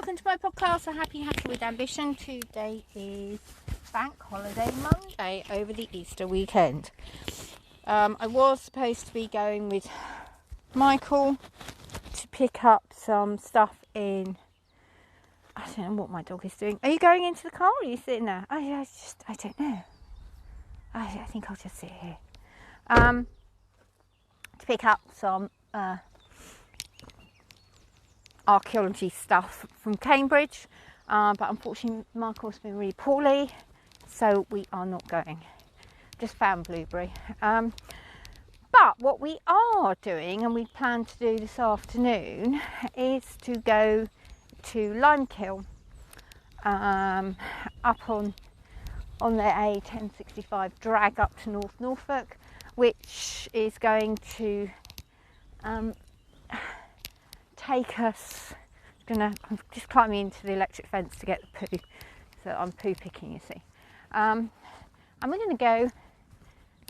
welcome to my podcast, A Happy Hacker with Ambition. Today is Bank Holiday Monday over the Easter weekend. I was supposed to be going with Michael to pick up some stuff in, I don't know what my dog is doing. Are you going into the car or are you sitting there? I don't know. I think I'll just sit here. To pick up some archaeology stuff from Cambridge, but unfortunately Michael's been really poorly, so we are not going. Just found Blueberry. But what we are doing, and we plan to do this afternoon, is to go to Limekiln, up on the A1065 drag up to North Norfolk, which is going to take us. I'm just climbing into the electric fence to get the poo, so I'm poo picking, you see. And we're going to go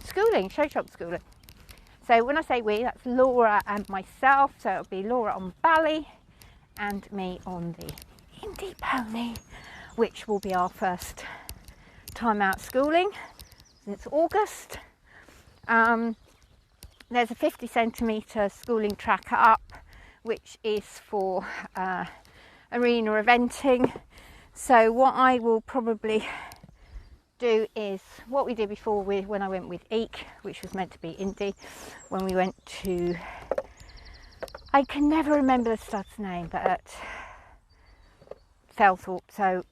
schooling, show shop schooling. So when I say we, that's Laura and myself. So it'll be Laura on Bally and me on the Indie Pony, which will be our first time out schooling since August. There's a 50 centimetre schooling tracker up, which is for arena eventing. So what I will probably do is what we did before when I went with Eek, which was meant to be Indy, when we went to, I can never remember the stud's name, but at Fellthorpe. So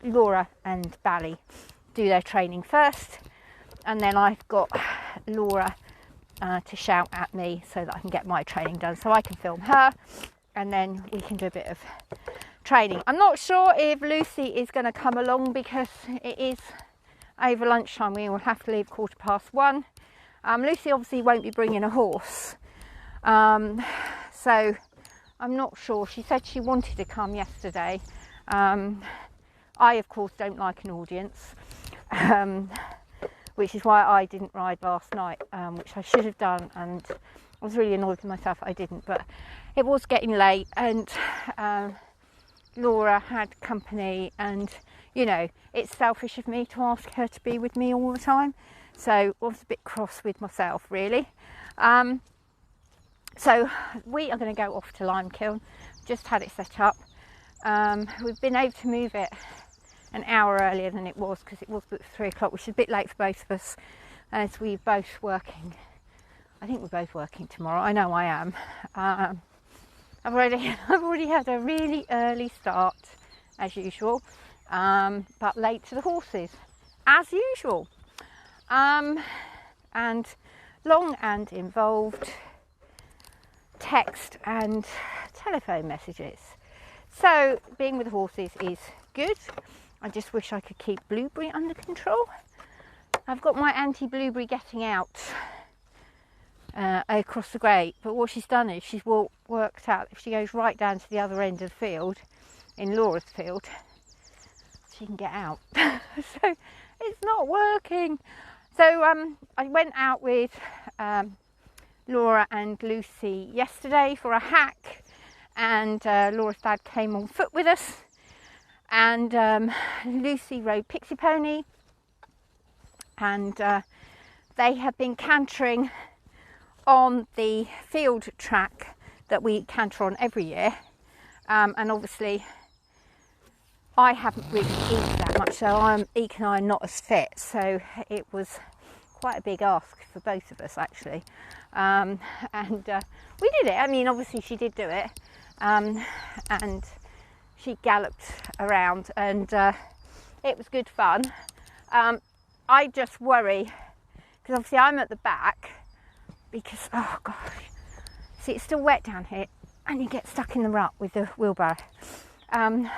Laura and Bally do their training first, and then I've got Laura to shout at me so that I can get my training done, so I can film her and then we can do a bit of training. I'm not sure if Lucy is going to come along because it is over lunchtime. We will have to leave 1:15. Lucy obviously won't be bringing a horse, so I'm not sure. She said she wanted to come yesterday. I of course don't like an audience, which is why I didn't ride last night, which I should have done, and I was really annoyed with myself I didn't, but it was getting late, and Laura had company, and you know, it's selfish of me to ask her to be with me all the time, so I was a bit cross with myself really. So we are going to go off to Limekiln. Just had it set up. We've been able to move it an hour earlier than it was because it was booked at 3 o'clock, which is a bit late for both of us, as we're both working. I think we're both working tomorrow. I know I am. I've already had a really early start as usual, but late to the horses as usual, and long and involved text and telephone messages. So being with the horses is good. I just wish I could keep Blueberry under control. I've got my anti-Blueberry getting out across the grate, but what she's done is she's worked out if she goes right down to the other end of the field, in Laura's field, she can get out. So it's not working. So I went out with Laura and Lucy yesterday for a hack, and Laura's dad came on foot with us, and Lucy rode Pixie Pony, and they have been cantering on the field track that we canter on every year, and obviously I haven't really eaten that much, so Eek and I are not as fit, so it was quite a big ask for both of us actually, and we did it. I mean, obviously she did do it, and she galloped around, and it was good fun. I just worry because obviously I'm at the back, because oh gosh, see, it's still wet down here and you get stuck in the rut with the wheelbarrow, and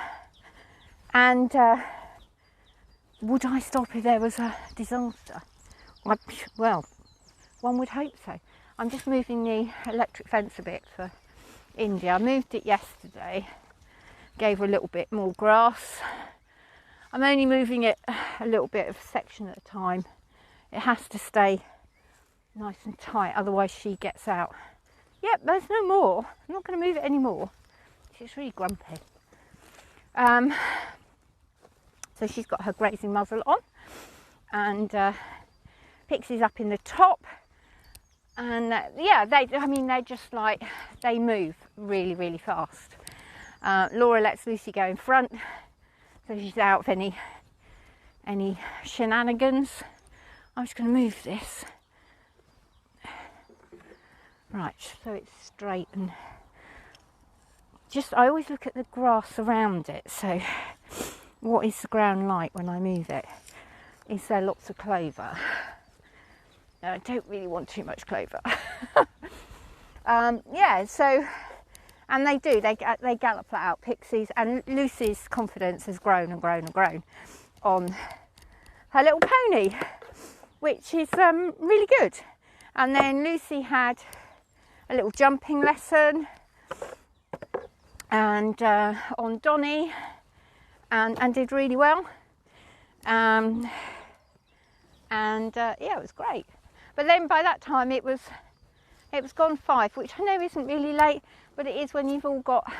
would I stop if there was a disaster? Well, one would hope so. I'm just moving the electric fence a bit for India. I moved it yesterday, gave her a little bit more grass. I'm only moving it a little bit of a section at a time. It has to stay nice and tight, otherwise she gets out. Yep, there's no more. I'm not going to move it anymore. She's really grumpy. So she's got her grazing muzzle on, and Pixie's up in the top. And yeah, they're just like, they move really, really fast. Laura lets Lucy go in front, so she's out of any shenanigans. I'm just going to move this. Right, so it's straight, and I always look at the grass around it. So what is the ground like when I move it? Is there lots of clover? No, I don't really want too much clover. Yeah, so, and they gallop flat out. Pixie's and Lucy's confidence has grown and grown and grown on her little pony, which is really good. And then Lucy had a little jumping lesson and on Donny, and did really well. Yeah, it was great. But then by that time it was gone 5, which I know isn't really late, but it is when you've got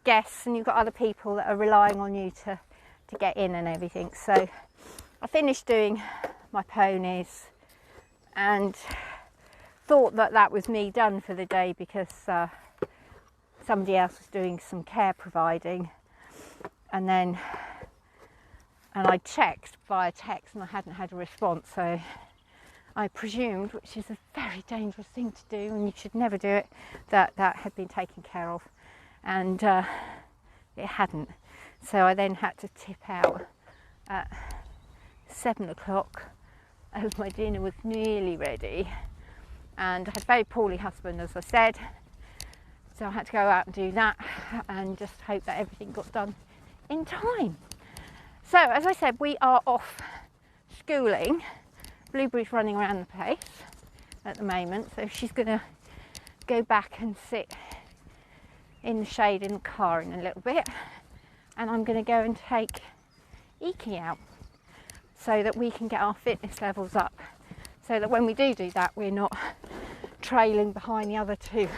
guests and you've got other people that are relying on you to get in and everything. So I finished doing my ponies and thought that was me done for the day, because somebody else was doing some care providing, and I checked via text and I hadn't had a response, so I presumed, which is a very dangerous thing to do and you should never do it, that had been taken care of, and it hadn't. So I then had to tip out at 7 o'clock as my dinner was nearly ready, and I had a very poorly husband, as I said, so I had to go out and do that and just hope that everything got done in time. So as I said, we are off schooling. Blueberry's running around the place at the moment, so she's going to go back and sit in the shade in the car in a little bit, and I'm going to go and take Iki out so that we can get our fitness levels up, so that when we do that we're not trailing behind the other two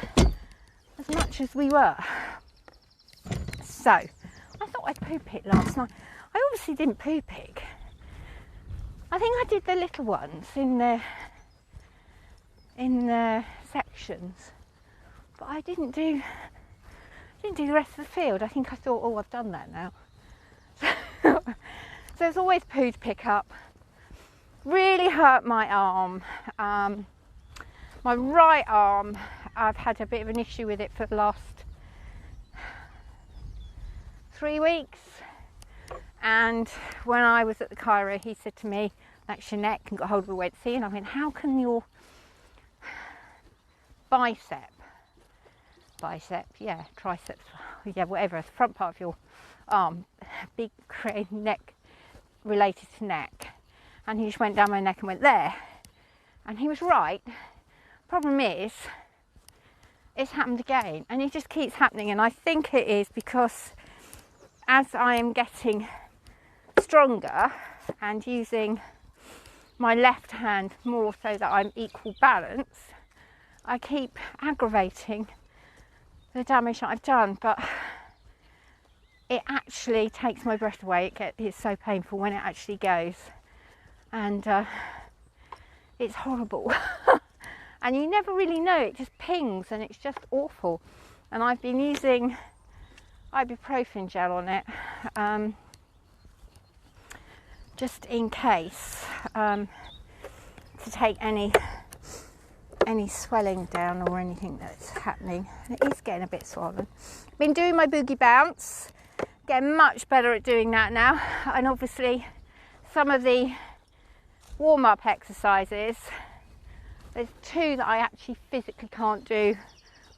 as much as we were. So I thought I'd poo pick last night. I obviously didn't poo pick. I think I did the little ones in the sections, but I didn't do the rest of the field. I think I thought, oh, I've done that now. So there's always poo to pick up. Really hurt my arm. My right arm, I've had a bit of an issue with it for the last 3 weeks. And when I was at the chiro, he said to me, that's your neck, and got hold of a wet C. And I went, how can your tricep, yeah, triceps, yeah, whatever, the front part of your arm, big neck, related to neck? And he just went down my neck and went there. And he was right. Problem is, it's happened again, and it just keeps happening. And I think it is because as I am getting stronger and using my left hand more so that I'm equal balance, I keep aggravating the damage that I've done, but it actually takes my breath away. It's so painful when it actually goes, and it's horrible. And you never really know, it just pings and it's just awful. And I've been using ibuprofen gel on it, just in case, to take any swelling down or anything that's happening. It is getting a bit swollen. Been doing my boogie bounce, getting much better at doing that now. And obviously some of the warm-up exercises, there's 2 that I actually physically can't do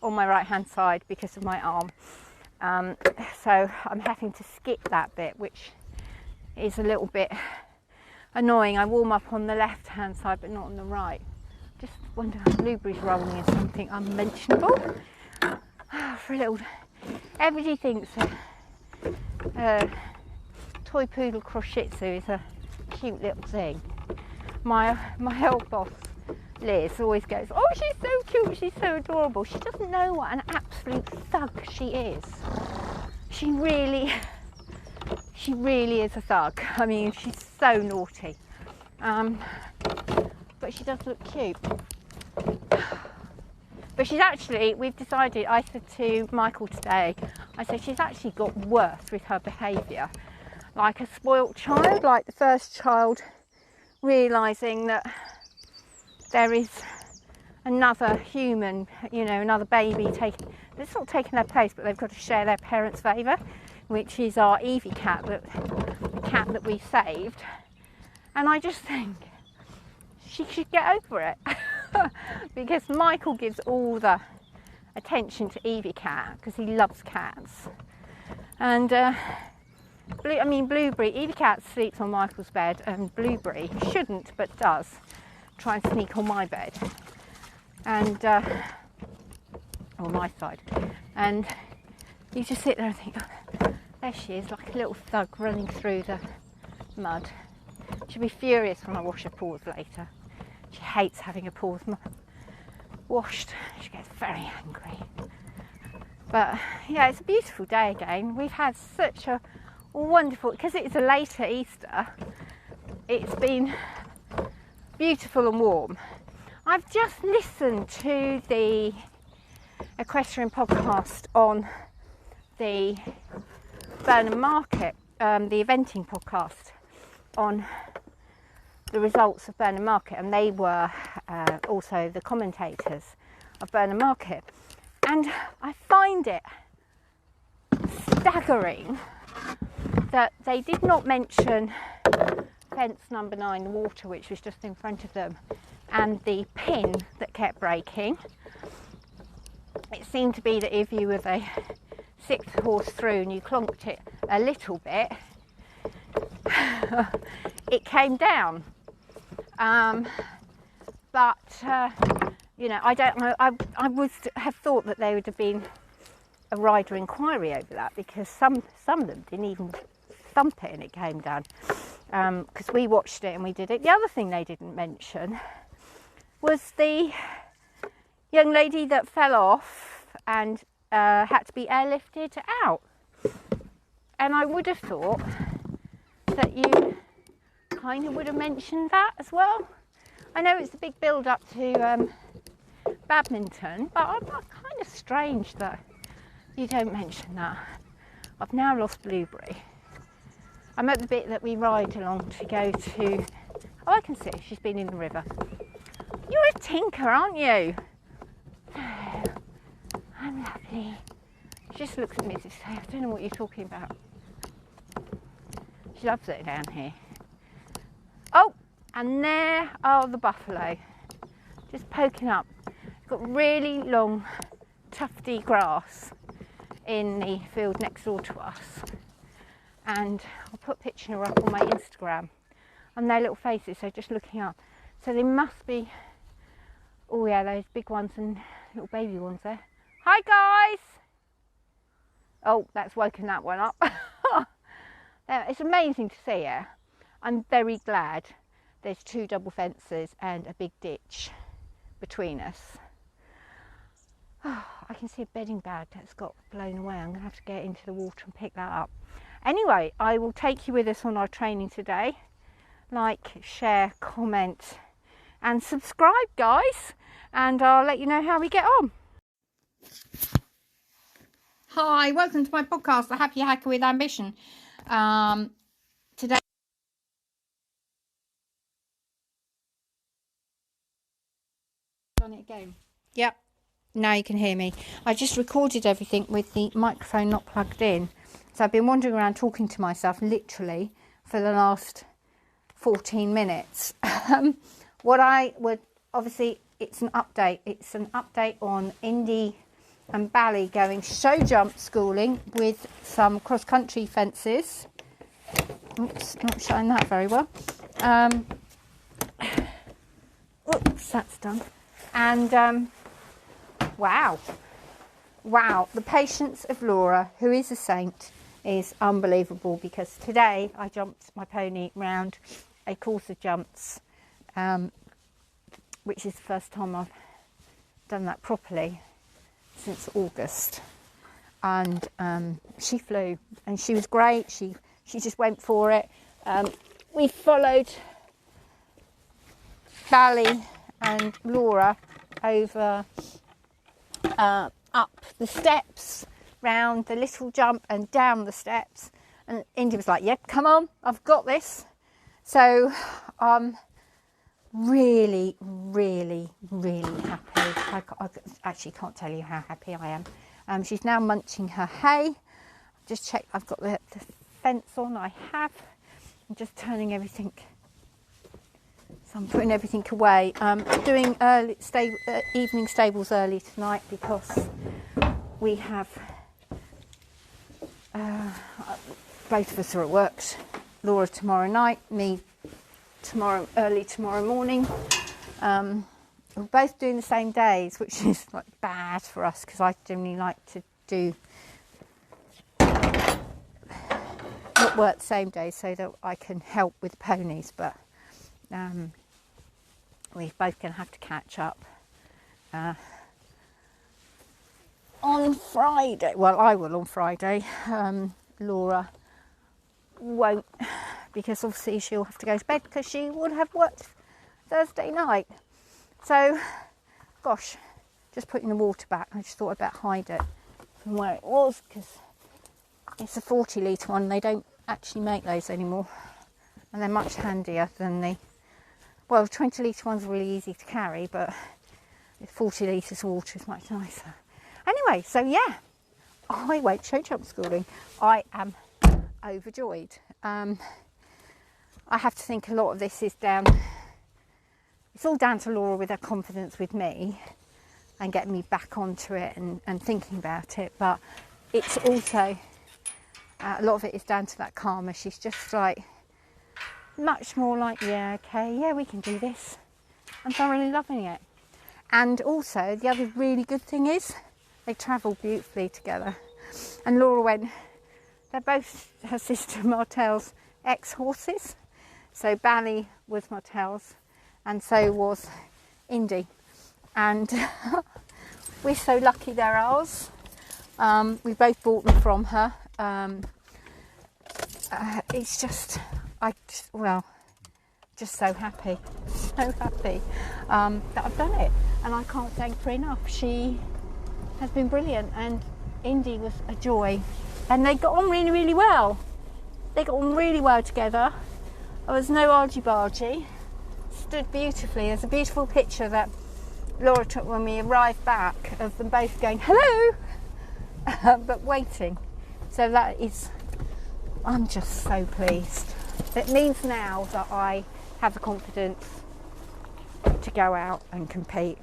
on my right hand side because of my arm. So I'm having to skip that bit, which is a little bit annoying. I warm up on the left hand side but not on the right. Just wonder if Blueberry's rolling is something unmentionable. For a little, everybody thinks a toy poodle cross shih tzu is a cute little thing. My old boss Liz always goes, oh, she's so cute, she's so adorable. She doesn't know what an absolute absolute thug she is. She really is a thug. I mean, she's so naughty. But she does look cute. But she's actually, we've decided, I said to Michael today, I said she's actually got worse with her behaviour. Like a spoilt child, like the first child realising that there is another human, you know, another baby taking, it's not taking their place, but they've got to share their parents' favour, which is our Evie cat, the cat that we saved. And I just think she should get over it. Because Michael gives all the attention to Evie cat because he loves cats. And Blueberry, Evie cat sleeps on Michael's bed, and Blueberry shouldn't but does try and sneak on my bed and on my side. And you just sit there and think, oh, there she is, like a little thug running through the mud. She'll be furious when I wash her paws later. She hates having her paws washed. She gets very angry. But yeah, it's a beautiful day again. We've had such a wonderful, because it's a later Easter, it's been beautiful and warm. I've just listened to the equestrian podcast on the Burnham Market, the eventing podcast on the results of Burnham Market, and they were also the commentators of Burnham Market. And I find it staggering that they did not mention fence number 9, the water, which was just in front of them, and the pin that kept breaking. It seemed to be that if you were the 6th horse through and you clonked it a little bit, it came down. You know, I don't know. I would have thought that there would have been a rider inquiry over that, because some of them didn't even thump it and it came down. Because we watched it and we did it. The other thing they didn't mention was the young lady that fell off and had to be airlifted out. And I would have thought that you kind of would have mentioned that as well. I know it's a big build up to badminton, but I'm kind of strange that you don't mention that. I've now lost Blueberry. I'm at the bit that we ride along to go to. Oh, I can see she's been in the river. You're a tinker, aren't you? Oh, I'm lovely. She just looks at me as if to say, I don't know what you're talking about. She loves it down here. Oh, and there are the buffalo, just poking up. It's got really long, tufty grass in the field next door to us. And I'll put a picture up on my Instagram. And their little faces, so just looking up. So they must be, oh yeah, those big ones and little baby ones there. Hi guys! Oh, that's woken that one up. It's amazing to see her. I'm very glad there's 2 double fences and a big ditch between us. Oh, I can see a bedding bag that's got blown away. I'm going to have to get into the water and pick that up. Anyway, I will take you with us on our training today. Like, share, comment and subscribe, guys. And I'll let you know how we get on. Hi, welcome to my podcast, The Happy Hacker with Ambition. Today done it again. Yep, now you can hear me. I just recorded everything with the microphone not plugged in, so I've been wandering around talking to myself literally for the last 14 minutes. What I would, obviously it's an update on Indy and Bally going show jump schooling with some cross country fences. Oops, not showing that very well. Oops, that's done. And wow, the patience of Laura, who is a saint, is unbelievable, because today I jumped my pony round a course of jumps, which is the first time I've done that properly. since August, and she flew, and she was great. She just went for it. We followed Bally and Laura over up the steps, round the little jump and down the steps, and Indy was like, yep, come on, I've got this. So really, really, really happy. I actually can't tell you how happy I am. She's now munching her hay. Just check I've got the fence on. I have. I'm just turning everything. So I'm putting everything away. Doing evening stables early tonight because we have both of us are at work. Laura tomorrow night, me early tomorrow morning. We're both doing the same days, which is like bad for us because I generally like to do not work the same day so that I can help with ponies, but we're both going to have to catch up on Friday. Well, I will on Friday. Laura won't, because obviously she'll have to go to bed because she would have worked Thursday night. So, gosh, just putting the water back. I just thought I'd better hide it from where it was because it's a 40 litre one. They don't actually make those anymore, and they're much handier than the 20 litre ones are really easy to carry, but 40 litres of water is much nicer. Anyway, so yeah, I went show jump schooling. I am overjoyed. I have to think a lot of this is it's all down to Laura with her confidence with me and getting me back onto it and thinking about it, but it's also a lot of it is down to that Karma. She's just like much more like, yeah, okay, yeah, we can do this. I'm thoroughly loving it. And also the other really good thing is they travel beautifully together. And Laura went, they're both her sister Martel's ex-horses. So Bally was Martel's and so was Indy. And we're so lucky they're ours. We both bought them from her. It's just, just so happy that I've done it, and I can't thank her enough. She has been brilliant, and Indy was a joy, and they got on really, really well. They got on really well together. There was no argy-bargy. Stood beautifully. There's a beautiful picture that Laura took when we arrived back of them both going hello, but waiting. So that is, I'm just so pleased. It means now that I have the confidence to go out and compete,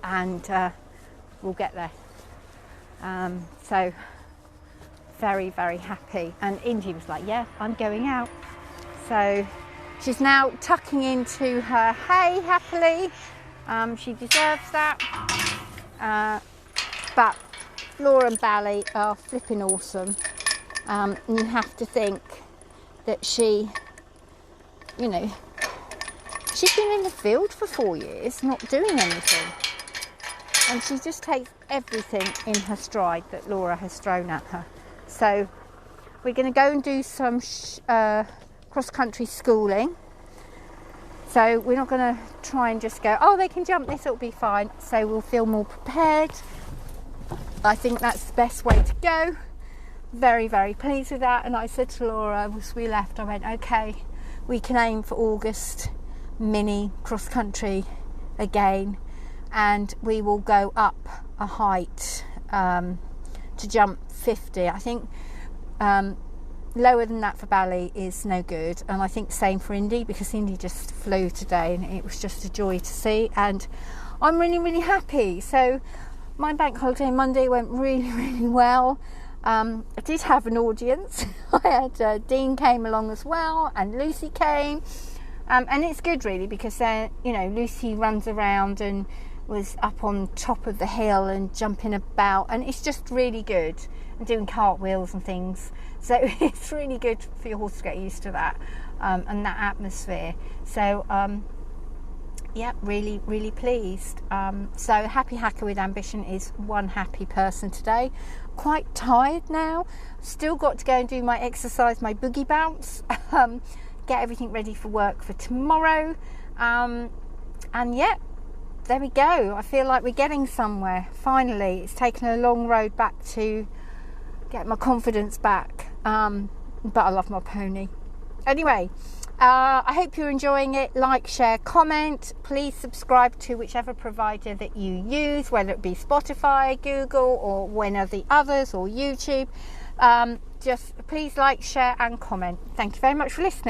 and we'll get there. So very, very happy. And Indy was like, yeah, I'm going out. So she's now tucking into her hay happily. She deserves that. But Laura and Bally are flipping awesome. You have to think that she's been in the field for 4 years, not doing anything. And she just takes everything in her stride that Laura has thrown at her. So we're going to go and do some cross-country schooling. So we're not going to try and just go, oh, they can jump this, it'll be fine. So we'll feel more prepared. I think that's the best way to go. Very, very pleased with that. And I said to Laura as we left, I went, okay, we can aim for August mini cross-country again, and we will go up a height to jump 50. I think lower than that for Bally is no good, and I think same for Indy, because Indy just flew today and it was just a joy to see, and I'm really, really happy. So my bank holiday Monday went really, really well. I did have an audience. I had Dean came along as well, and Lucy came, and it's good really, because Lucy runs around and was up on top of the hill and jumping about, and it's just really good, and doing cartwheels and things. So it's really good for your horse to get used to that, and that atmosphere. So yep, really, really pleased. So Happy Hacker with Ambition is one happy person today. Quite tired now. Still got to go and do my exercise, my boogie bounce. Get everything ready for work for tomorrow. And yeah, there we go. I feel like we're getting somewhere. Finally, it's taken a long road back to get my confidence back. But I love my pony. Anyway, I hope you're enjoying it. Like, share, comment. Please subscribe to whichever provider that you use, whether it be Spotify, Google, or one of the others, or YouTube. Just please like, share and comment. Thank you very much for listening.